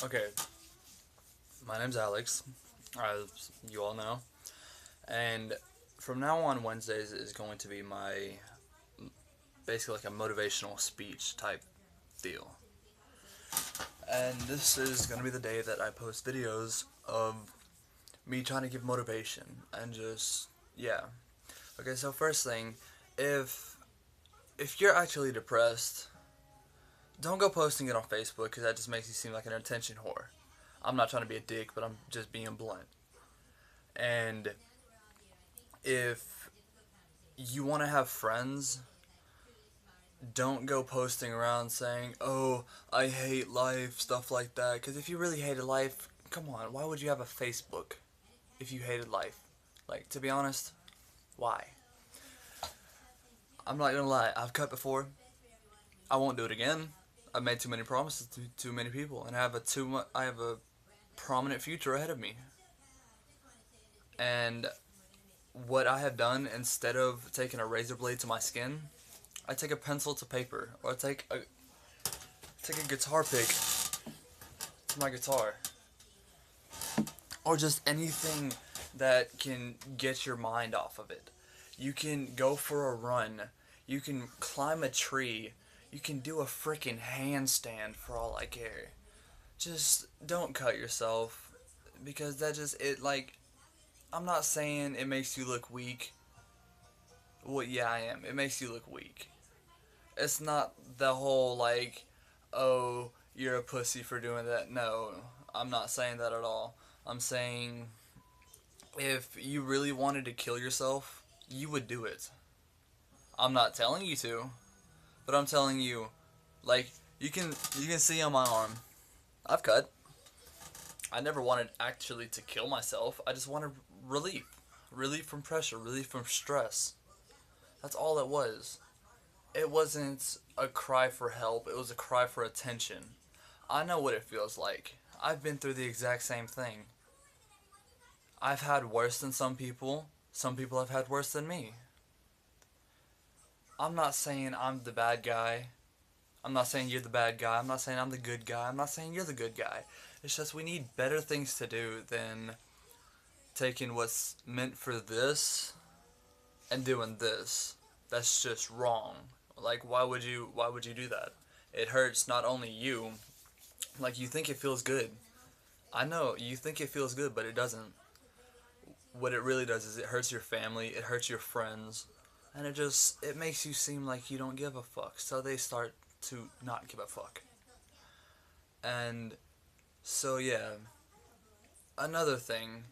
Okay, my name's Alex, as you all know, and from now on, Wednesdays is going to be my basically like a motivational speech type deal. And this is going to be the day that I post videos of me trying to give motivation and just, yeah. Okay, so first thing, if if you're actually depressed, don't go posting it on Facebook because that just makes you seem like an attention whore. I'm not trying to be a dick, but I'm just being blunt. And if you want to have friends, don't go posting around saying, "Oh, I hate life," stuff like that. Because if you really hated life, come on, why would you have a Facebook if you hated life? Like, to be honest, why? I'm not gonna lie, I've cut before. I won't do it again. I've made too many promises to too many people, and I have a prominent future ahead of me. And what I have done, instead of taking a razor blade to my skin, I take a pencil to paper, or take a guitar pick to my guitar, or just anything that can get your mind off of it. You can go for a run. You can climb a tree. You can do a freaking handstand for all I care. Just don't cut yourself because that just it like I'm not saying it makes you look weak. Well, yeah, I am. It makes you look weak. It's not the whole like, oh, you're a pussy for doing that. No, I'm not saying that at all. I'm saying if you really wanted to kill yourself, you would do it. I'm not telling you to, but I'm telling you, like you can see on my arm, I've cut. I never wanted actually to kill myself. I just wanted relief, relief from pressure, relief from stress. That's all it was. It wasn't a cry for help. It was a cry for attention. I know what it feels like. I've been through the exact same thing. I've had worse than some people. Some people have had worse than me. I'm not saying I'm the bad guy. I'm not saying you're the bad guy. I'm not saying I'm the good guy. I'm not saying you're the good guy. It's just we need better things to do than taking what's meant for this and doing this. That's just wrong. Like why would you do that? It hurts not only you, like you think it feels good. I know you think it feels good, but it doesn't. What it really does is it hurts your family, it hurts your friends, and it makes you seem like you don't give a fuck. So they start to not give a fuck. And so yeah, another thing,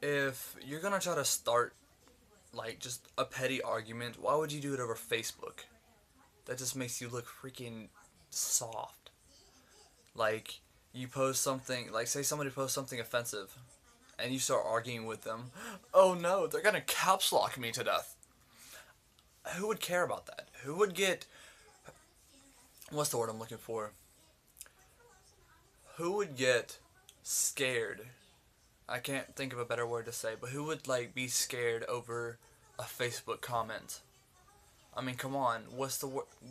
if you're gonna try to start like just a petty argument, why would you do it over Facebook? That just makes you look freaking soft. Like you post something, like say somebody posts something offensive, and you start arguing with them. Oh no, they're gonna caps lock me to death. Who would care about that? Who would get what's the word I'm looking for? Who would get scared? I can't think of a better word to say, but who would like be scared over a Facebook comment? I mean, come on.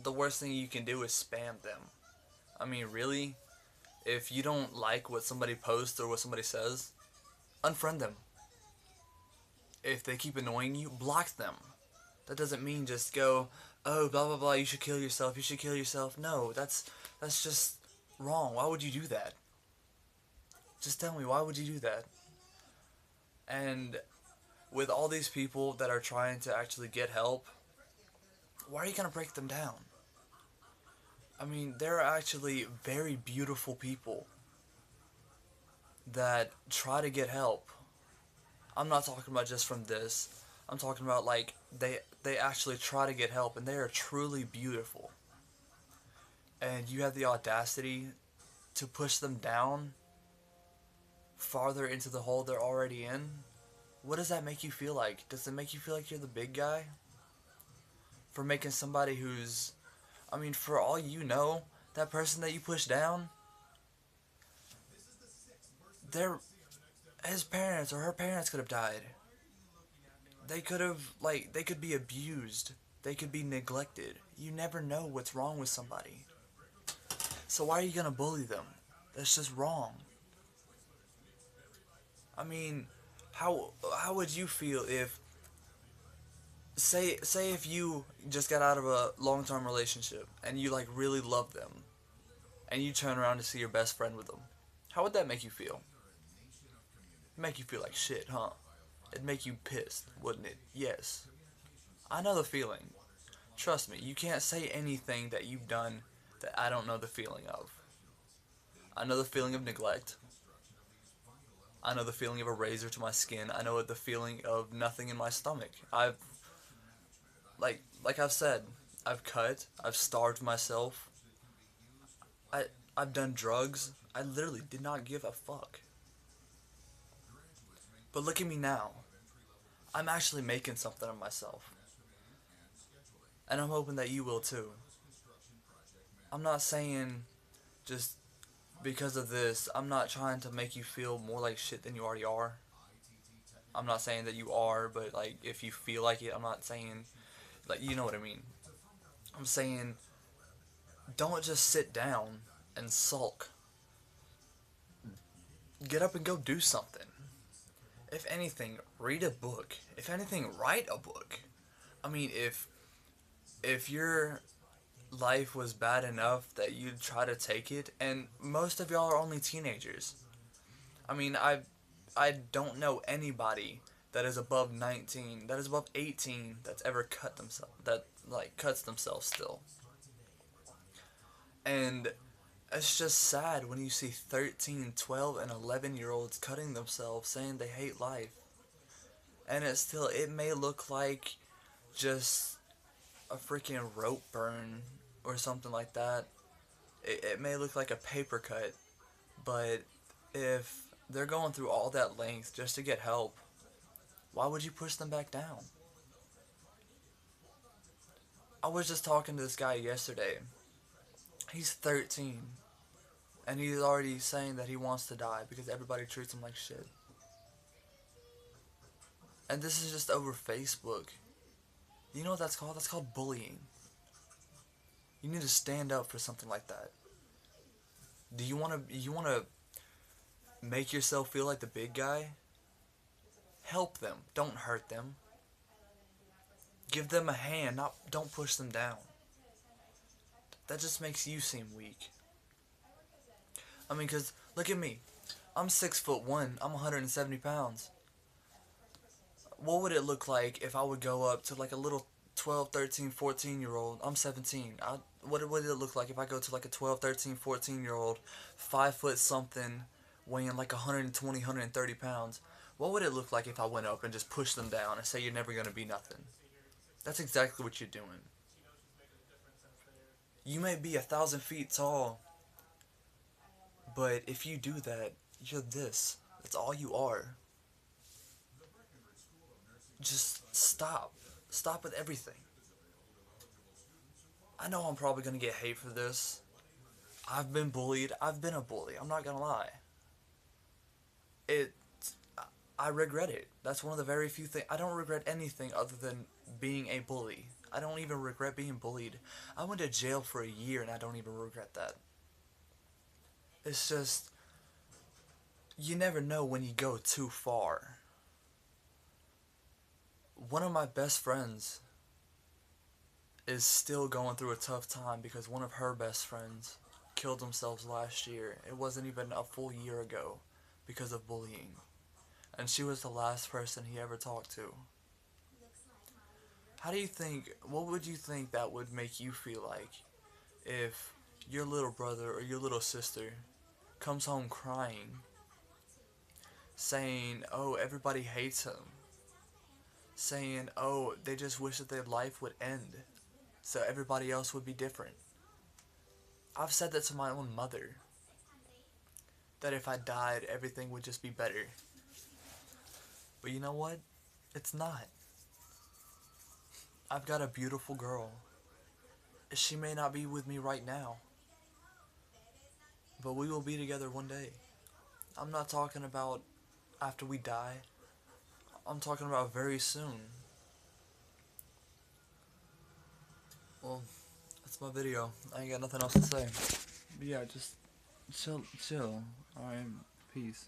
The worst thing you can do is spam them. I mean, really? If you don't like what somebody posts or what somebody says, unfriend them. If they keep annoying you, block them. That doesn't mean just go, oh, blah blah blah. You should kill yourself. You should kill yourself. No, that's just wrong. Why would you do that? Just tell me why would you do that? And with all these people that are trying to actually get help, why are you gonna break them down? I mean, there are actually very beautiful people that try to get help. I'm not talking about just from this. I'm talking about like they actually try to get help and they are truly beautiful. And you have the audacity to push them down farther into the hole they're already in. What does that make you feel like? Does it make you feel like you're the big guy for making somebody who's I mean, for all you know, that person that you push down, their his parents or her parents could have died. They could have they could be abused. They could be neglected. You never know what's wrong with somebody. So why are you gonna bully them? That's just wrong. I mean, how would you feel if say if you just got out of a long-term relationship and you like really love them and you turn around to see your best friend with them? How would that make you feel? Make you feel like shit, huh? It'd make you pissed, wouldn't it? Yes. I know the feeling. Trust me, you can't say anything that you've done that I don't know the feeling of. I know the feeling of neglect. I know the feeling of a razor to my skin. I know the feeling of nothing in my stomach. Like I've said, I've cut, I've starved myself. I I've done drugs. I literally did not give a fuck. But look at me now. I'm actually making something of myself. And I'm hoping that you will too. I'm not saying just because of this, I'm not trying to make you feel more like shit than you already are. I'm not saying that you are, but like if you feel like it, I'm not saying like you know what I mean. I'm saying don't just sit down and sulk. Get up and go do something. If anything, read a book. If anything, write a book. I mean, if your life was bad enough that you'd try to take it, and most of y'all are only teenagers. I mean, I don't know anybody that is above 19, that is above 18, that's ever cut themselves, that like cuts themselves still. And it's just sad when you see 13, 12, and 11-year-olds cutting themselves saying they hate life. And it may look like just a freaking rope burn or something like that. It may look like a paper cut, but if they're going through all that length just to get help, why would you push them back down? I was just talking to this guy yesterday. He's 13, and he's already saying that he wants to die because everybody treats him like shit. And this is just over Facebook. You know what that's called? That's called bullying. You need to stand up for something like that. Do you want to make yourself feel like the big guy? Help them. Don't hurt them. Give them a hand, not don't push them down. That just makes you seem weak. I mean, cause look at me. I'm 6'1". I'm 170 pounds. What would it look like if I would go up to like a little 12, 13, 14 year old? I'm 17. What would it look like if I go to like a 12, 13, 14 year old, 5 foot something, weighing like 120, 130 pounds? What would it look like if I went up and just pushed them down and say you're never gonna be nothing? That's exactly what you're doing. You may be 1,000 feet tall, but if you do that, you're this. That's all you are. Just stop. Stop with everything. I know I'm probably gonna get hate for this. I've been bullied. I've been a bully. I'm not gonna lie. It. I regret it. That's one of the very few things. I don't regret anything other than being a bully. I don't even regret being bullied. I went to jail for a year and I don't even regret that. It's just. You never know when you go too far. One of my best friends is still going through a tough time because one of her best friends killed themselves last year. It wasn't even a full year ago because of bullying. And she was the last person he ever talked to. What would you think that would make you feel like if your little brother or your little sister comes home crying, saying, oh, everybody hates him, saying, oh, they just wish that their life would end so everybody else would be different? I've said that to my own mother, that if I died, everything would just be better. But you know what? It's not. I've got a beautiful girl. She may not be with me right now, but we will be together one day. I'm not talking about after we die. I'm talking about very soon. Well, that's my video. I ain't got nothing else to say. But yeah, just chill. Alright, peace.